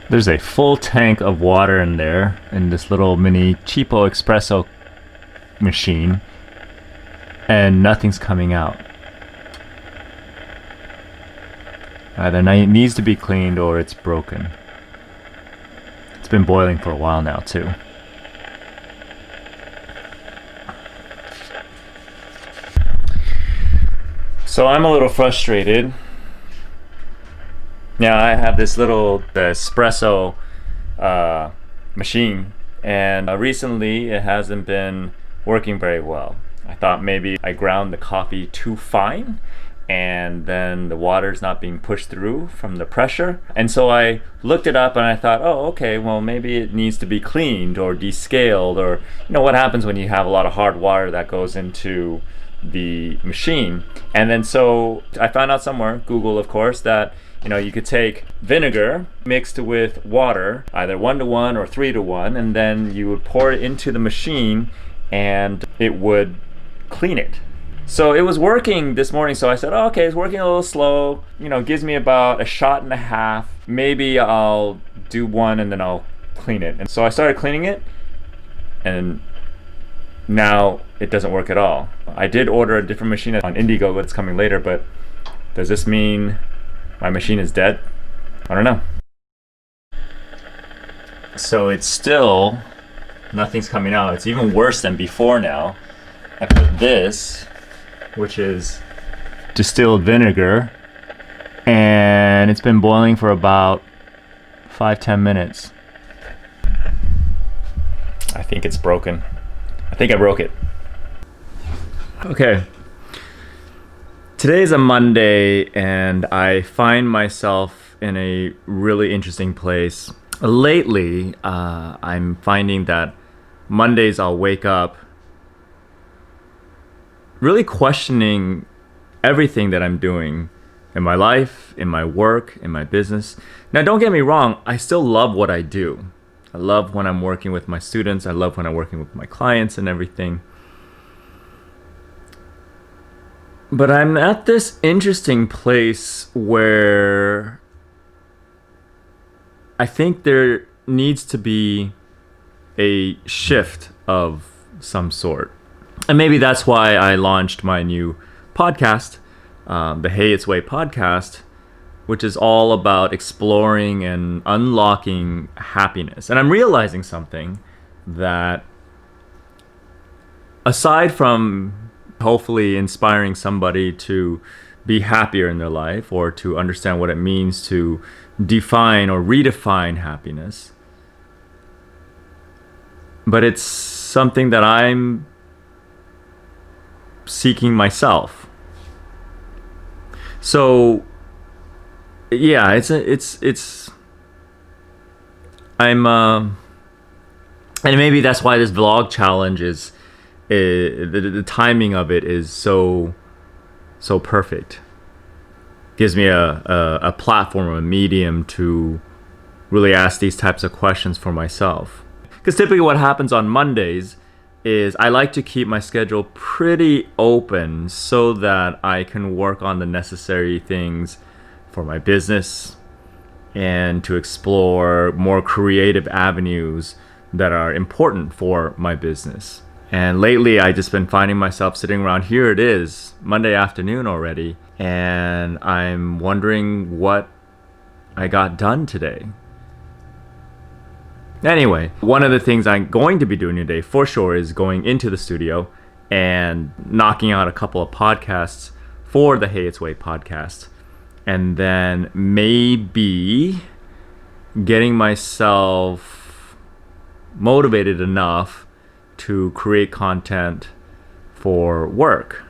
There's a full tank of water in there in this little mini cheapo espresso machine, and nothing's coming out. Either it needs to be cleaned or it's broken. It's been boiling for a while now too. So I'm a little frustrated. Now I have this little espresso machine, and recently it hasn't been working very well. I thought maybe I ground the coffee too fine, and then the water's not being pushed through from the pressure. And so I looked it up and I thought, oh, okay, well, maybe it needs to be cleaned or descaled, or what happens when you have a lot of hard water that goes into the machine. And then so I found out somewhere, Google of course, that you could take vinegar mixed with water, either 1-to-1 or 3-to-1, and then you would pour it into the machine and it would clean it. So it was working this morning, so I said, oh, okay, it's working a little slow, gives me about a shot and a half. Maybe I'll do one and then I'll clean it. And so I started cleaning it, and now it doesn't work at all. I did order a different machine on Indigo, but it's coming later. But does this mean my machine is dead? I don't know. So it's still, nothing's coming out. It's even worse than before now. I put this, which is distilled vinegar, and it's been boiling for about 5-10 minutes. I think it's broken. I think I broke it. Okay. Today is a Monday, and I find myself in a really interesting place. Lately, I'm finding that Mondays I'll wake up really questioning everything that I'm doing in my life, in my work, in my business. Now, don't get me wrong, I still love what I do. I love when I'm working with my students. I love when I'm working with my clients and everything. But I'm at this interesting place where I think there needs to be a shift of some sort. And maybe that's why I launched my new podcast, the Hey It's Way podcast, which is all about exploring and unlocking happiness. And I'm realizing something, that aside from hopefully inspiring somebody to be happier in their life or to understand what it means to define or redefine happiness, but it's something that I'm seeking myself. So yeah, and maybe that's why this vlog challenge is the timing of it is so perfect. Gives me a platform, a medium to really ask these types of questions for myself. Because typically what happens on Mondays is I like to keep my schedule pretty open so that I can work on the necessary things for my business and to explore more creative avenues that are important for my business. And lately I just been finding myself sitting around, here it is, Monday afternoon already, and I'm wondering what I got done today. Anyway, one of the things I'm going to be doing today for sure is going into the studio and knocking out a couple of podcasts for the Hey It's Way podcast. And then maybe getting myself motivated enough to create content for work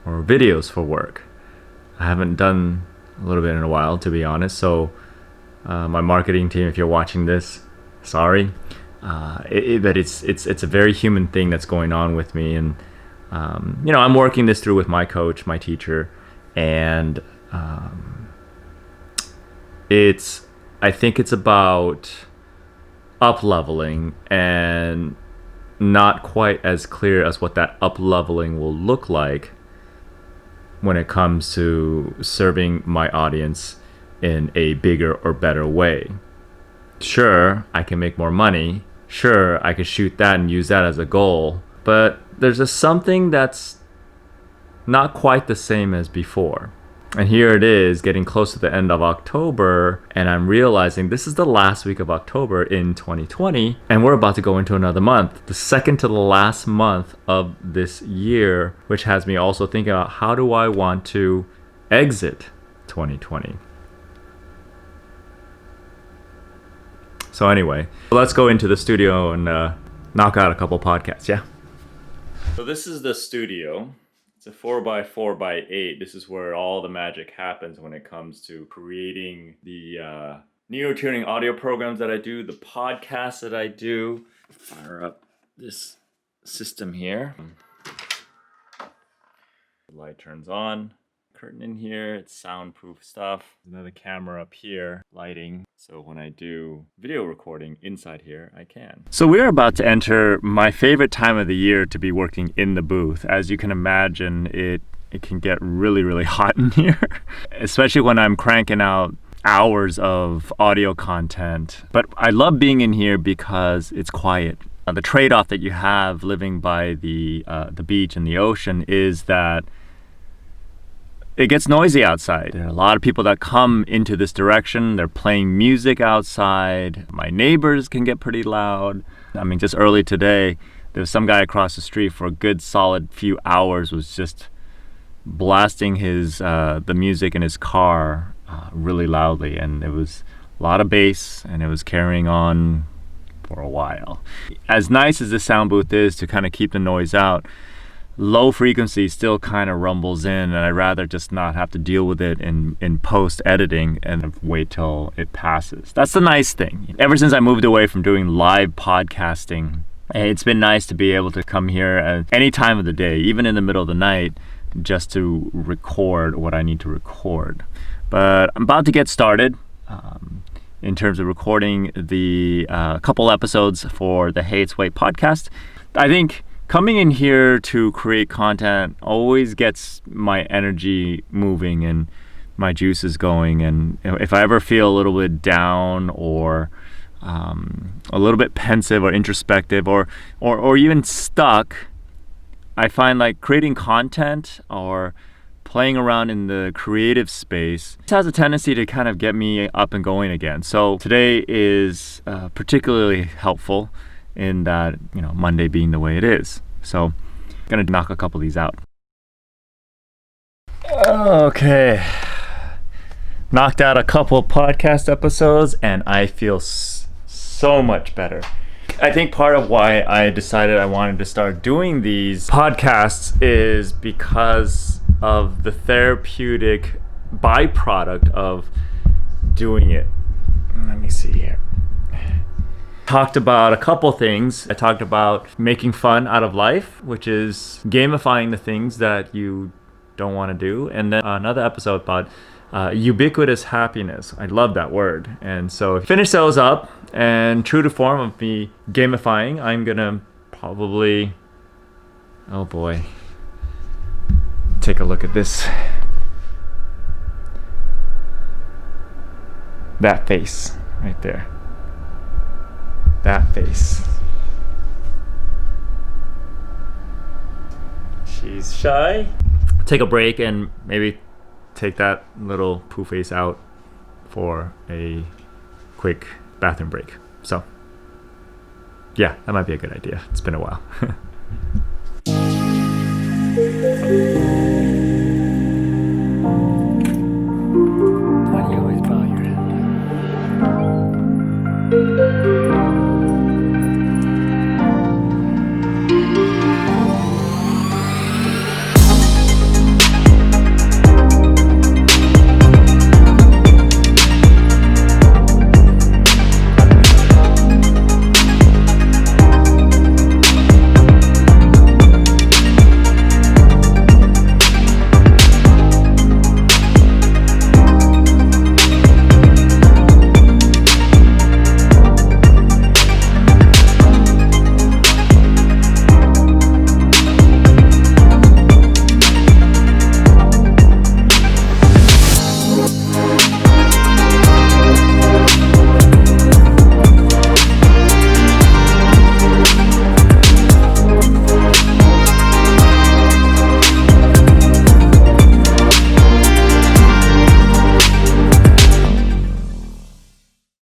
or videos for work. I haven't done a little bit in a while, to be honest. So my marketing team, if you're watching this, sorry, but it's a very human thing that's going on with me, and I'm working this through with my coach, my teacher, and I think it's about up-leveling, and not quite as clear as what that up-leveling will look like when it comes to serving my audience in a bigger or better way. Sure, I can make more money. Sure, I could shoot that and use that as a goal. But there's just something that's not quite the same as before. And here it is, getting close to the end of October, and I'm realizing this is the last week of October in 2020, and we're about to go into another month, the second to the last month of this year, which has me also thinking about how do I want to exit 2020. So anyway, let's go into the studio and knock out a couple podcasts, yeah? So this is the studio. It's a 4x4x8. This is where all the magic happens when it comes to creating the neurotuning audio programs that I do, the podcasts that I do. Fire up this system here. The light turns on. Curtain in here, it's soundproof stuff. Another camera up here, lighting. So when I do video recording inside here, I can. So we're about to enter my favorite time of the year to be working in the booth. As you can imagine, it can get really, really hot in here, especially when I'm cranking out hours of audio content. But I love being in here because it's quiet. The trade-off that you have living by the beach and the ocean is that it gets noisy outside. There are a lot of people that come into this direction. They're playing music outside. My neighbors can get pretty loud. I mean, just early today, there was some guy across the street for a good solid few hours was just blasting his the music in his car really loudly, and it was a lot of bass, and it was carrying on for a while. As nice as the sound booth is to kind of keep the noise out, low frequency still kind of rumbles in, and I'd rather just not have to deal with it in post editing and wait till it passes. That's the nice thing. Ever since I moved away from doing live podcasting, it's been nice to be able to come here at any time of the day, even in the middle of the night, just to record what I need to record. But I'm about to get started in terms of recording the couple episodes for the Hey It's Wait podcast. I think coming in here to create content always gets my energy moving and my juices going. And if I ever feel a little bit down or a little bit pensive or introspective or even stuck, I find like creating content or playing around in the creative space has a tendency to kind of get me up and going again. So today is particularly helpful in that, you know, Monday being the way it is. So I'm gonna knock a couple of these out. Okay, knocked out a couple podcast episodes and I feel so much better. I think part of why I decided I wanted to start doing these podcasts is because of the therapeutic byproduct of doing it. Let me see here. Talked about a couple things. I talked about making fun out of life, which is gamifying the things that you don't want to do. And then another episode about ubiquitous happiness. I love that word. And so finish those up, and true to form of me gamifying, I'm gonna probably, oh boy, take a look at this. That face right there. That face. She's shy. Take a break and maybe take that little poo face out for a quick bathroom break. So, yeah, that might be a good idea. It's been a while.